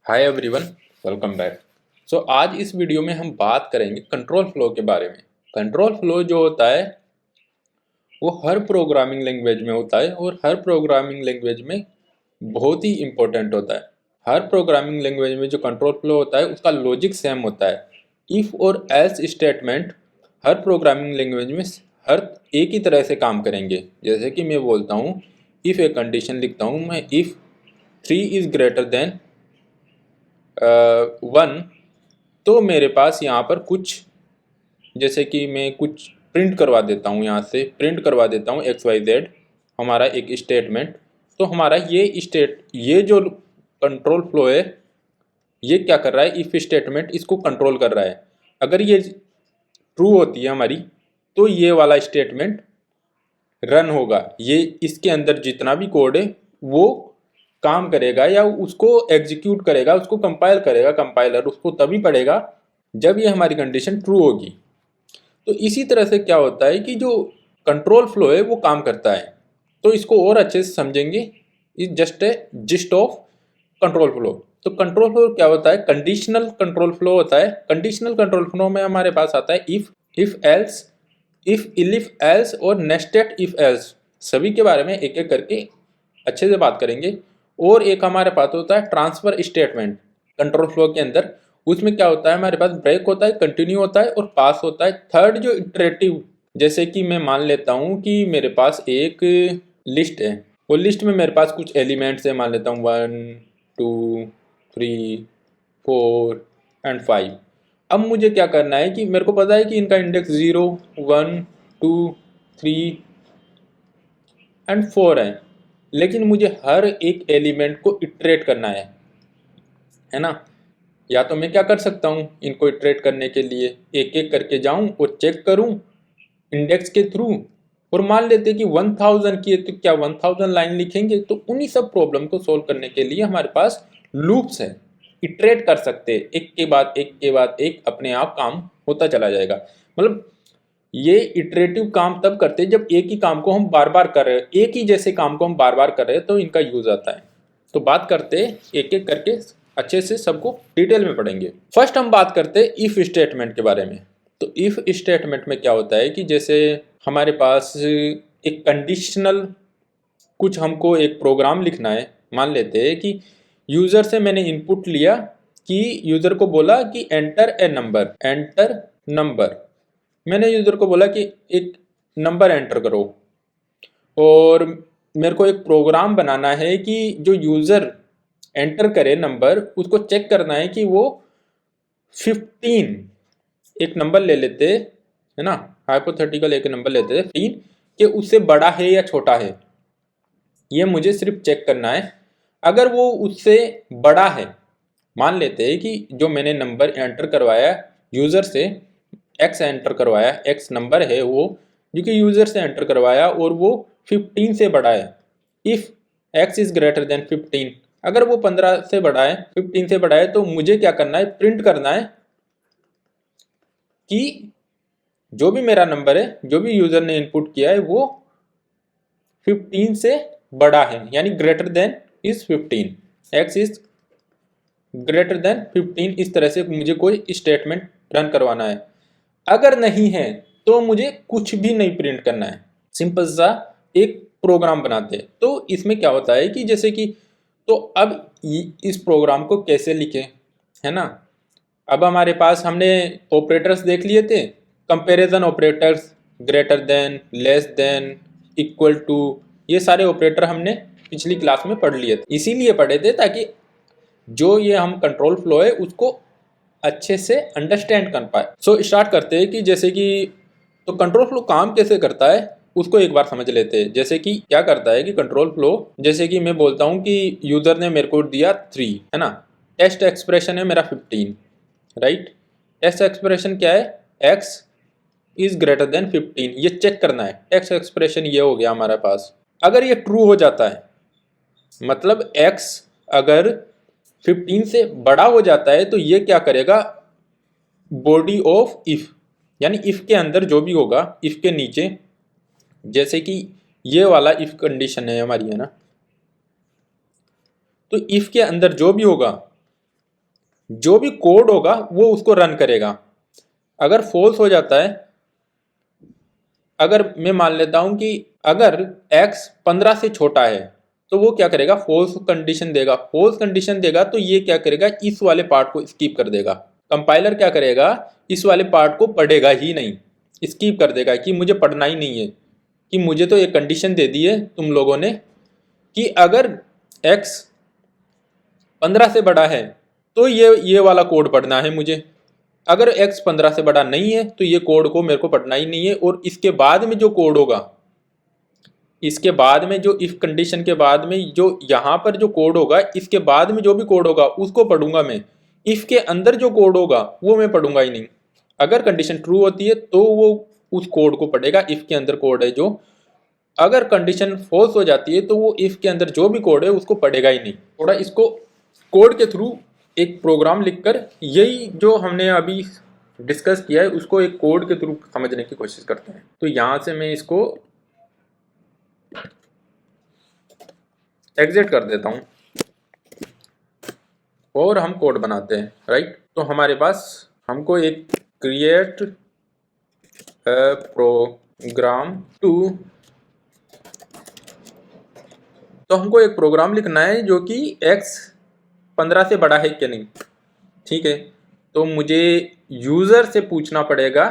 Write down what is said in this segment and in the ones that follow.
Hi everyone, welcome back. आज इस video में हम बात करेंगे कंट्रोल फ्लो के बारे में। कंट्रोल फ्लो जो होता है वो हर प्रोग्रामिंग लैंग्वेज में होता है और हर प्रोग्रामिंग लैंग्वेज में बहुत ही इम्पोर्टेंट होता है। हर प्रोग्रामिंग लैंग्वेज में जो कंट्रोल फ्लो होता है उसका लॉजिक सेम होता है। इफ़ और एल्स स्टेटमेंट हर प्रोग्रामिंग लैंग्वेज में हर एक ही तरह से काम करेंगे। जैसे कि मैं बोलता हूँ, इफ़ ए कंडीशन लिखता हूँ मैं, इफ़ 3 इज़ ग्रेटर देन 1, तो मेरे पास यहाँ पर कुछ, जैसे कि मैं कुछ प्रिंट करवा देता हूँ, यहाँ से प्रिंट करवा देता हूँ XYZ हमारा एक स्टेटमेंट। तो हमारा ये जो कंट्रोल फ्लो है ये क्या कर रहा है, इफ स्टेटमेंट इसको कंट्रोल कर रहा है। अगर ये ट्रू होती है हमारी तो ये वाला स्टेटमेंट रन होगा, ये इसके अंदर जितना भी कोड है वो काम करेगा या उसको एग्जीक्यूट करेगा, उसको कंपाइल करेगा। कंपाइलर उसको तभी पढ़ेगा जब ये हमारी कंडीशन ट्रू होगी। तो इसी तरह से क्या होता है कि जो कंट्रोल फ्लो है वो काम करता है। तो इसको और अच्छे से समझेंगे, is just a gist of control flow. तो कंट्रोल फ्लो क्या होता है, कंडीशनल कंट्रोल फ्लो होता है। कंडीशनल कंट्रोल फ्लो में हमारे पास आता है if else, if if else और नेस्टेड इफ एल्स। सभी के बारे में एक एक करके अच्छे से बात करेंगे। और एक हमारे पास होता है ट्रांसफर स्टेटमेंट कंट्रोल फ्लो के अंदर। उसमें क्या होता है, हमारे पास ब्रेक होता है, कंटिन्यू होता है और पास होता है। थर्ड जो इटरेटिव, जैसे कि मैं मान लेता हूँ कि मेरे पास एक लिस्ट है, वो लिस्ट में मेरे पास कुछ एलिमेंट्स है, मान लेता हूँ 1 2 3 4 एंड 5। अब मुझे क्या करना है कि मेरे को पता है कि इनका इंडेक्स 0 1 2 3 एंड 4 है, लेकिन मुझे हर एक एलिमेंट को इटरेट करना है ना। या तो मैं क्या कर सकता हूँ, इनको इटरेट करने के लिए एक एक करके जाऊं और चेक करूं इंडेक्स के थ्रू। और मान लेते कि 1000 की है तो क्या 1000 लाइन लिखेंगे। तो उन्हीं सब प्रॉब्लम को सोल्व करने के लिए हमारे पास लूप्स है, इटरेट कर सकते हैं, एक के बाद एक के बाद एक अपने आप काम होता चला जाएगा। मतलब ये इटरेटिव काम तब करते हैं जब एक ही काम को हम बार बार कर रहे हैं, एक ही जैसे काम को हम बार बार कर रहे हैं, तो इनका यूज आता है। तो बात करते एक एक करके, अच्छे से सबको डिटेल में पढ़ेंगे। फर्स्ट हम बात करते हैं इफ स्टेटमेंट के बारे में। तो इफ स्टेटमेंट में क्या होता है कि जैसे हमारे पास एक कंडीशनल, कुछ हमको एक प्रोग्राम लिखना है। मान लेते हैं कि यूजर से मैंने इनपुट लिया कि यूजर को बोला कि enter a number, enter number. मैंने यूजर को बोला कि एक नंबर एंटर करो, और मेरे को एक प्रोग्राम बनाना है कि जो यूजर एंटर करे नंबर, उसको चेक करना है कि वो 15, एक नंबर ले लेते है ना, हाइपोथेटिकल एक नंबर लेते थे 15, कि उससे बड़ा है या छोटा है। ये मुझे सिर्फ चेक करना है। अगर वो उससे बड़ा है, मान लेते हैं कि जो मैंने नंबर एंटर करवाया यूजर से, एक्स एंटर करवाया, एक्स नंबर है वो जो कि यूजर से एंटर करवाया, और वो 15 से बड़ा है। If x is greater than 15, अगर वो 15 से बड़ा है, 15 से बड़ा है, तो मुझे क्या करना है, प्रिंट करना है कि जो भी मेरा नंबर है, जो भी यूजर ने इनपुट किया है, वो 15 से बड़ा है, यानी greater than is 15, x is greater than 15। इस तरह से मुझे कोई स्टेटमेंट रन करवाना है। अगर नहीं है तो मुझे कुछ भी नहीं प्रिंट करना है। सिंपल सा एक प्रोग्राम बनाते हैं। तो इसमें क्या होता है कि जैसे कि, तो अब इस प्रोग्राम को कैसे लिखें, है ना। अब हमारे पास हमने ऑपरेटर्स देख लिए थे, comparison operators, greater than, less than, equal to, ये सारे ऑपरेटर हमने पिछली क्लास में पढ़ लिए थे। इसीलिए पढ़े थे ताकि जो ये हम कंट्रोल फ्लो है उसको अच्छे से अंडरस्टैंड कर पाए। स्टार्ट करते हैं कि जैसे कि, तो कंट्रोल फ्लो काम कैसे करता है उसको एक बार समझ लेते हैं। जैसे कि क्या करता है कि कंट्रोल फ्लो, जैसे कि मैं बोलता हूँ कि यूजर ने मेरे को दिया 3, है ना, टेस्ट एक्सप्रेशन है मेरा 15, राइट। टेस्ट एक्सप्रेशन क्या है, x इज ग्रेटर देन 15, ये चेक करना है। टेस्ट एक्सप्रेशन ये हो गया हमारे पास। अगर ये ट्रू हो जाता है, मतलब x अगर 15 से बड़ा हो जाता है, तो ये क्या करेगा, बॉडी ऑफ इफ, यानी इफ के अंदर जो भी होगा, इफ के नीचे, जैसे कि ये वाला इफ कंडीशन है हमारी, है ना। तो इफ के अंदर जो भी होगा जो भी कोड होगा वो उसको रन करेगा। अगर फॉल्स हो जाता है, अगर मैं मान लेता हूं कि अगर x 15 से छोटा है तो वो क्या करेगा, फॉल्स कंडीशन देगा। फॉल्स कंडीशन देगा तो ये क्या करेगा, इस वाले पार्ट को स्किप कर देगा। कंपाइलर क्या करेगा, इस वाले पार्ट को पढ़ेगा ही नहीं, स्किप कर देगा कि मुझे पढ़ना ही नहीं है, कि मुझे तो एक कंडीशन दे दी है तुम लोगों ने कि अगर x 15 से बड़ा है तो ये वाला कोड पढ़ना है मुझे। अगर x 15 से बड़ा नहीं है तो ये कोड को मेरे को पढ़ना ही नहीं है। और इसके बाद में जो कोड होगा, इसके बाद में जो इफ कंडीशन के बाद में जो यहाँ पर जो कोड होगा, इसके बाद में जो भी कोड होगा उसको पढ़ूंगा मैं। इफ के अंदर जो कोड होगा वो मैं पढ़ूंगा ही नहीं। अगर कंडीशन ट्रू होती है तो वो उस कोड को पढ़ेगा, इफ के अंदर कोड है जो। अगर कंडीशन फॉल्स हो जाती है तो वो इफ के अंदर जो भी कोड है उसको पढ़ेगा ही नहीं। थोड़ा इसको कोड के थ्रू एक प्रोग्राम लिखकर यही जो हमने अभी डिस्कस किया है उसको एक कोड के थ्रू समझने की कोशिश करते हैं। तो यहाँ से मैं इसको एग्जिट कर देता हूँ और हम कोड बनाते हैं, राइट। तो हमारे पास हमको एक क्रिएट प्रोग्राम टू, तो हमको एक प्रोग्राम लिखना है जो कि x 15 से बड़ा है कि नहीं, ठीक है। तो मुझे यूज़र से पूछना पड़ेगा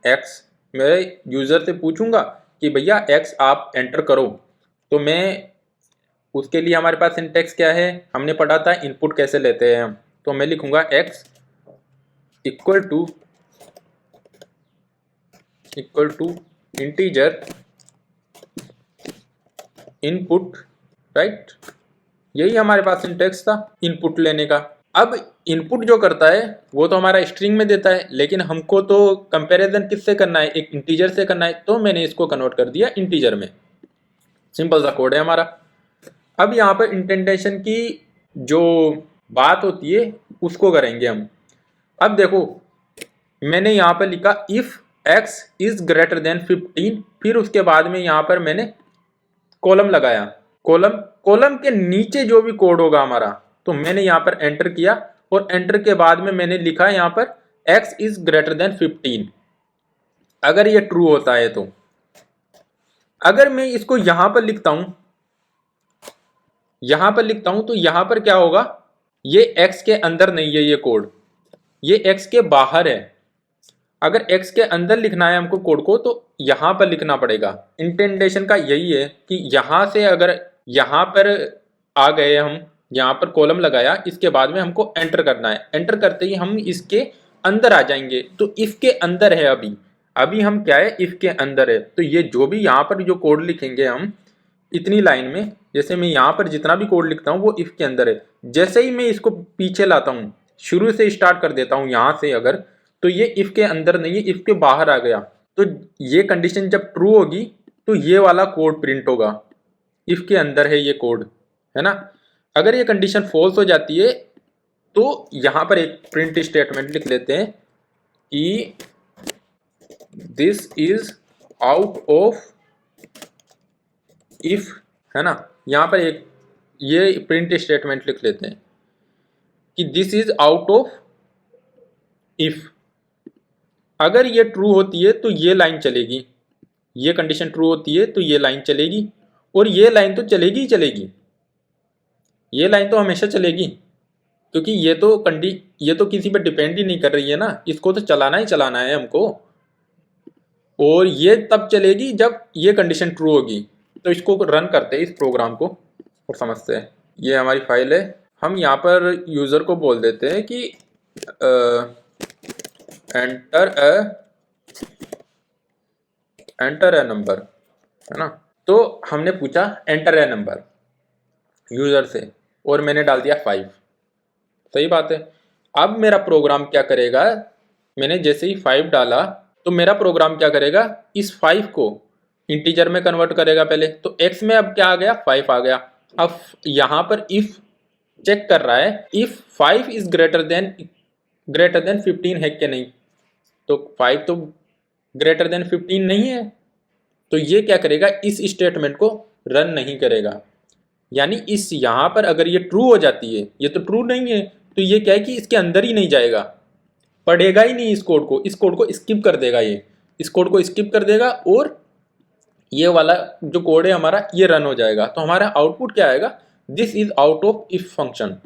x, मैं यूज़र से पूछूंगा कि भैया x आप एंटर करो। तो मैं उसके लिए हमारे पास सिंटैक्स क्या है, हमने पढ़ा था इनपुट कैसे लेते हैं हम। तो मैं लिखूंगा x equal to integer input, right. यही हमारे पास सिंटैक्स था इनपुट लेने का। अब इनपुट जो करता है वो तो हमारा स्ट्रिंग में देता है, लेकिन हमको तो कंपैरिजन किससे करना है, एक इंटीजर से करना है। तो मैंने इसको कन्वर्ट कर दिया इंटीजर में। सिंपल सा कोड है हमारा। अब यहाँ पर इंटेंटेशन की जो बात होती है उसको करेंगे हम। अब देखो मैंने यहाँ पर लिखा if x is greater than 15, फिर उसके बाद में यहाँ पर मैंने कॉलम लगाया। कॉलम के नीचे जो भी कोड होगा हमारा, तो मैंने यहाँ पर एंटर किया और एंटर के बाद में मैंने लिखा यहाँ पर x इज ग्रेटर देन 15। अगर ये ट्रू होता है तो, अगर मैं इसको यहां पर लिखता हूं, तो यहां पर क्या होगा, ये x के अंदर नहीं है ये कोड, ये x के बाहर है। अगर x के अंदर लिखना है हमको कोड को तो यहां पर लिखना पड़ेगा। इंटेंटेशन का यही है कि यहां से अगर यहां पर आ गए हम, यहां पर कॉलम लगाया, इसके बाद में हमको एंटर करना है। एंटर करते ही हम इसके अंदर आ जाएंगे। तो इफ के अंदर है अभी हम क्या है, इफ के अंदर है। तो ये जो भी यहाँ पर जो कोड लिखेंगे हम इतनी लाइन में, जैसे मैं यहाँ पर जितना भी कोड लिखता हूँ वो इफ के अंदर है। जैसे ही मैं इसको पीछे लाता हूँ, शुरू से स्टार्ट कर देता हूँ यहाँ से अगर, तो ये इफ के अंदर नहीं है, इफ के बाहर आ गया। तो ये कंडीशन जब ट्रू होगी तो ये वाला कोड प्रिंट होगा, इफ के अंदर है ये कोड, है ना। अगर ये कंडीशन फॉल्स हो जाती है तो यहाँ पर एक प्रिंट स्टेटमेंट लिख लेते हैं कि this is out of if, है ना। यहाँ पर एक ये प्रिंट स्टेटमेंट लिख लेते हैं कि this is out of if. अगर ये ट्रू होती है तो ये लाइन चलेगी, ये कंडीशन ट्रू होती है तो ये लाइन चलेगी, और ये लाइन तो चलेगी ही चलेगी, ये लाइन तो हमेशा चलेगी, क्योंकि ये तो किसी पर डिपेंड ही नहीं कर रही है ना, इसको तो चलाना ही चलाना है हमको। और ये तब चलेगी जब ये कंडीशन ट्रू होगी। तो इसको रन करते हैं इस प्रोग्राम को और समझते हैं। ये हमारी फाइल है। हम यहाँ पर यूज़र को बोल देते हैं कि एंटर ए नंबर, है ना। तो हमने पूछा एंटर ए नंबर यूज़र से और मैंने डाल दिया 5, सही बात है। अब मेरा प्रोग्राम क्या करेगा, मैंने जैसे ही 5 डाला तो मेरा प्रोग्राम क्या करेगा, इस 5 को इंटीजर में कन्वर्ट करेगा पहले। तो x में अब क्या आ गया, 5 आ गया। अब यहाँ पर इफ चेक कर रहा है इफ 5 इज ग्रेटर देन 15 है कि नहीं। तो 5 तो ग्रेटर देन 15 नहीं है, तो ये क्या करेगा, इस स्टेटमेंट को रन नहीं करेगा। यानी इस यहाँ पर अगर ये ट्रू हो जाती है, ये तो ट्रू नहीं है, तो ये क्या है कि इसके अंदर ही नहीं जाएगा, पढ़ेगा ही नहीं इस कोड को स्किप कर देगा, ये इस कोड को स्किप कर देगा और ये वाला जो कोड है हमारा ये रन हो जाएगा। तो हमारा आउटपुट क्या आएगा, this is out of if function.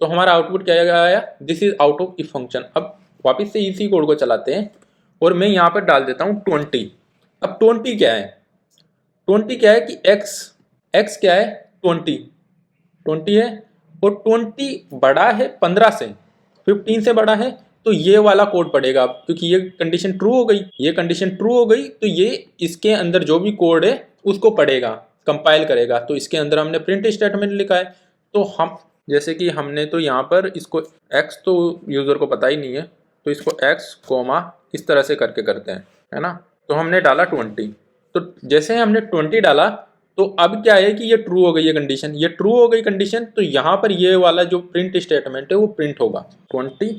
तो हमारा आउटपुट क्या आया, this is out of if function. अब वापस से इसी कोड को चलाते हैं और मैं यहाँ पर डाल देता हूँ 20। अब 20 क्या है, 20 क्या है कि x क्या है 20 है और 20 बड़ा है 15 से, 15 से बड़ा है, तो ये वाला कोड पड़ेगा अब, क्योंकि ये कंडीशन ट्रू हो गई, ये कंडीशन ट्रू हो गई, तो ये इसके अंदर जो भी कोड है उसको पढ़ेगा, कंपाइल करेगा। तो इसके अंदर हमने प्रिंट स्टेटमेंट लिखा है। तो हम जैसे कि हमने तो यहाँ पर इसको x तो यूज़र को पता ही नहीं है, तो इसको x कोमा इस तरह से करके करते हैं, है ना। तो हमने डाला 20, तो जैसे हमने 20 डाला तो अब क्या है कि ये ट्रू हो गई है कंडीशन, ये ट्रू हो गई कंडीशन, तो यहाँ पर ये वाला जो प्रिंट स्टेटमेंट है वो प्रिंट होगा 20।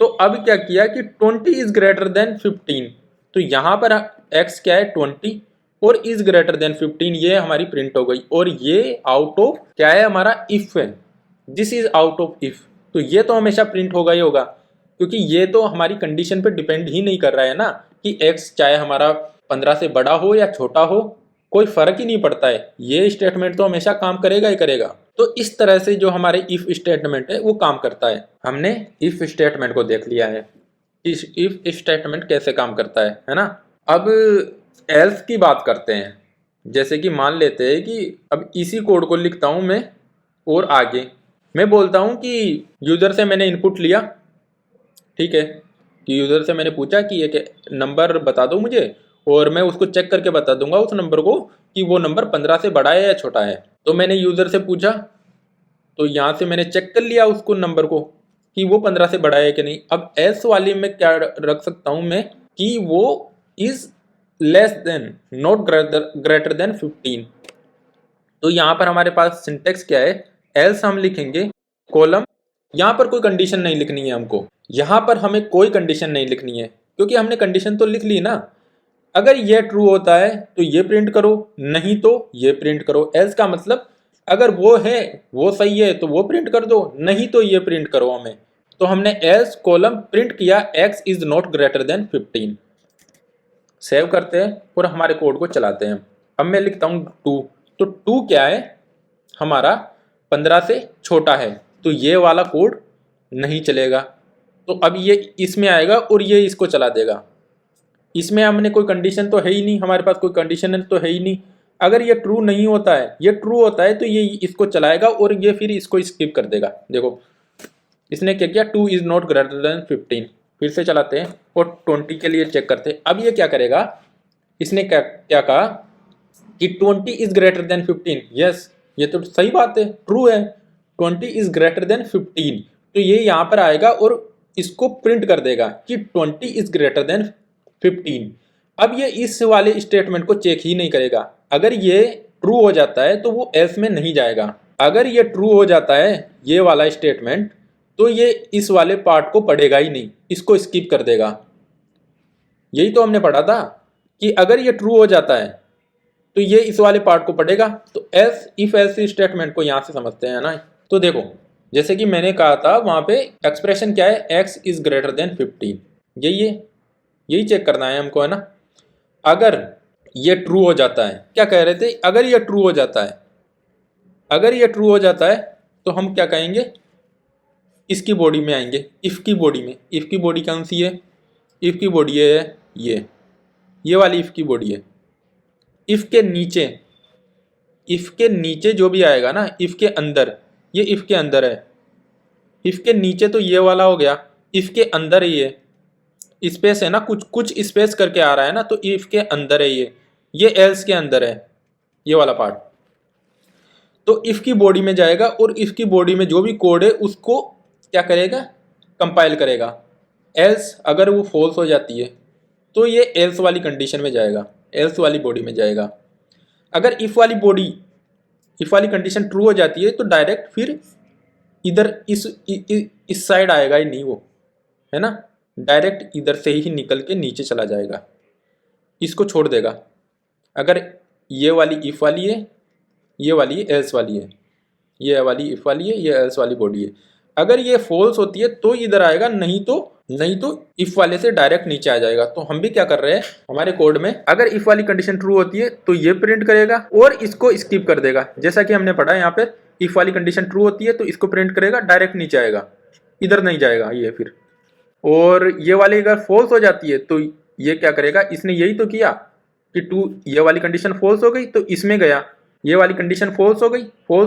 तो अब क्या किया कि 20 इज ग्रेटर देन 15, तो यहाँ पर x क्या है 20 और इज ग्रेटर देन 15, ये हमारी प्रिंट हो गई। और ये आउट ऑफ क्या है हमारा इफ है, this is out of if, तो ये तो हमेशा प्रिंट होगा ही होगा, क्योंकि ये तो हमारी कंडीशन पे डिपेंड ही नहीं कर रहा है ना कि x चाहे हमारा 15 से बड़ा हो या छोटा हो, कोई फर्क ही नहीं पड़ता है, ये स्टेटमेंट तो हमेशा काम करेगा ही करेगा। तो इस तरह से जो हमारे इफ स्टेटमेंट है वो काम करता है। हमने इफ स्टेटमेंट को देख लिया है, इस इफ स्टेटमेंट कैसे काम करता है ना। अब एल्स की बात करते हैं। जैसे कि मान लेते हैं कि अब इसी कोड को लिखता हूं मैं और आगे मैं बोलता हूं कि यूजर से मैंने इनपुट लिया, ठीक है, कि यूजर से मैंने पूछा कि एक नंबर बता दो मुझे और मैं उसको चेक करके बता दूंगा उस नंबर को कि वो नंबर 15 से बड़ा है या छोटा है। तो मैंने यूजर से पूछा, तो यहाँ से मैंने चेक कर लिया उसको नंबर को कि वो 15 से बड़ा है कि नहीं। अब एस वाली में क्या रख सकता हूँ मैं कि वो is less than not greater than 15। तो यहाँ पर हमारे पास सिंटेक्स क्या है, एल्स हम लिखेंगे कॉलम, यहाँ पर कोई कंडीशन नहीं लिखनी है हमको, यहाँ पर हमें कोई कंडीशन नहीं लिखनी है क्योंकि हमने कंडीशन तो लिख ली ना। अगर ये ट्रू होता है तो ये प्रिंट करो, नहीं तो ये प्रिंट करो। एल्स का मतलब अगर वो है वो सही है तो वो प्रिंट कर दो, नहीं तो ये प्रिंट करो हमें। तो हमने एल्स कॉलम प्रिंट किया x is not greater than 15। Save करते हैं और हमारे कोड को चलाते हैं। अब मैं लिखता हूँ 2, तो 2 क्या है हमारा 15 से छोटा है, तो ये वाला कोड नहीं चलेगा। तो अब ये इसमें आएगा और ये इसको चला देगा। इसमें हमने कोई कंडीशन तो है ही नहीं, हमारे पास कोई कंडीशन तो है ही नहीं। अगर ये ट्रू नहीं होता है, ये ट्रू होता है तो ये इसको चलाएगा और ये फिर इसको स्किप कर देगा। देखो इसने क्या किया, 2 इज नॉट ग्रेटर देन 15। फिर से चलाते हैं और 20 के लिए चेक करते हैं। अब ये क्या करेगा, इसने क्या कहा कि 20 इज ग्रेटर देन 15। यस, ये तो सही बात है, ट्रू है, 20 इज ग्रेटर देन 15। तो ये यहाँ पर आएगा और इसको प्रिंट कर देगा कि 20 इज ग्रेटर देन 15। अब ये इस वाले स्टेटमेंट को चेक ही नहीं करेगा। अगर ये ट्रू हो जाता है तो वो एल्स में नहीं जाएगा। अगर ये ट्रू हो जाता है ये वाला स्टेटमेंट, तो ये इस वाले पार्ट को पढ़ेगा ही नहीं, इसको स्किप कर देगा। यही तो हमने पढ़ा था कि अगर ये ट्रू हो जाता है तो ये इस वाले पार्ट को पढ़ेगा। तो एल्स इफ एल्स स्टेटमेंट को यहाँ से समझते हैं ना। तो देखो जैसे कि मैंने कहा था वहां पे एक्सप्रेशन क्या है, x इज ग्रेटर देन 15, यही चेक करना है हमको, है ना। अगर ये ट्रू हो जाता है, क्या कह रहे थे, अगर ये ट्रू हो जाता है, अगर ये ट्रू हो जाता है तो हम क्या कहेंगे, इसकी बॉडी में आएंगे, इफ की बॉडी में। इफ की बॉडी कौन सी है, इफ की बॉडी है ये वाली इफ की बॉडी है। इफ के नीचे जो भी आएगा ना, इफ के अंदर, ये इफ के अंदर है, इफ के नीचे तो ये वाला हो गया, इफ के अंदर है ये स्पेस है ना, कुछ स्पेस करके आ रहा है ना, तो इफ के अंदर है ये एल्स के अंदर है ये वाला पार्ट। तो इफ की बॉडी में जाएगा और इफ की बॉडी में जो भी कोड है उसको क्या करेगा, कंपाइल करेगा। एल्स अगर वो फॉल्स हो जाती है तो ये एल्स वाली कंडीशन में जाएगा, एल्स वाली बॉडी में जाएगा। अगर इफ वाली कंडीशन ट्रू हो जाती है तो डायरेक्ट फिर इधर इस साइड आएगा ही नहीं वो, है ना, डायरेक्ट इधर से ही निकल के नीचे चला जाएगा, इसको छोड़ देगा। अगर ये वाली इफ वाली है, ये वाली एल्स वाली है, ये वाली इफ वाली है, ये एल्स वाली बॉडी है। अगर ये फॉल्स होती है तो इधर आएगा, नहीं तो इफ वाले से डायरेक्ट नीचे आ जाएगा। तो हम भी क्या कर रहे हैं, हमारे कोड में अगर इफ वाली कंडीशन ट्रू होती है तो ये प्रिंट करेगा और इसको स्किप कर देगा। जैसा कि हमने पढ़ा यहाँ पे इफ वाली कंडीशन ट्रू होती है तो इसको प्रिंट करेगा, डायरेक्ट नीचे आएगा, इधर नहीं जाएगा ये फिर। और ये वाली अगर फॉल्स हो जाती है तो ये क्या करेगा, इसने यही तो किया कि टू, ये वाली कंडीशन फॉल्स हो गई तो इसमें गया, ये वाली कंडीशन फॉल्स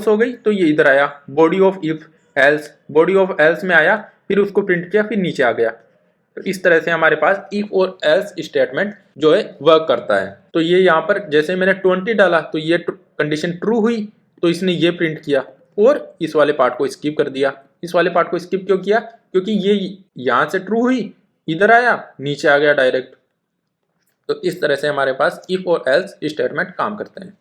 हो गई तो ये इधर आया, body of if else, body of else में आया, फिर उसको प्रिंट किया, फिर नीचे आ गया। तो इस तरह से हमारे पास इफ और एल्स स्टेटमेंट जो है वर्क करता है। तो ये यहाँ पर जैसे मैंने 20 डाला तो ये कंडीशन ट्रू हुई तो इसने ये प्रिंट किया और इस वाले पार्ट को स्किप कर दिया। इस वाले पार्ट को स्किप क्यों किया, क्योंकि ये यहाँ से ट्रू हुई, इधर आया, नीचे आ गया डायरेक्ट। तो इस तरह से हमारे पास इफ और एल्स स्टेटमेंट काम करते हैं।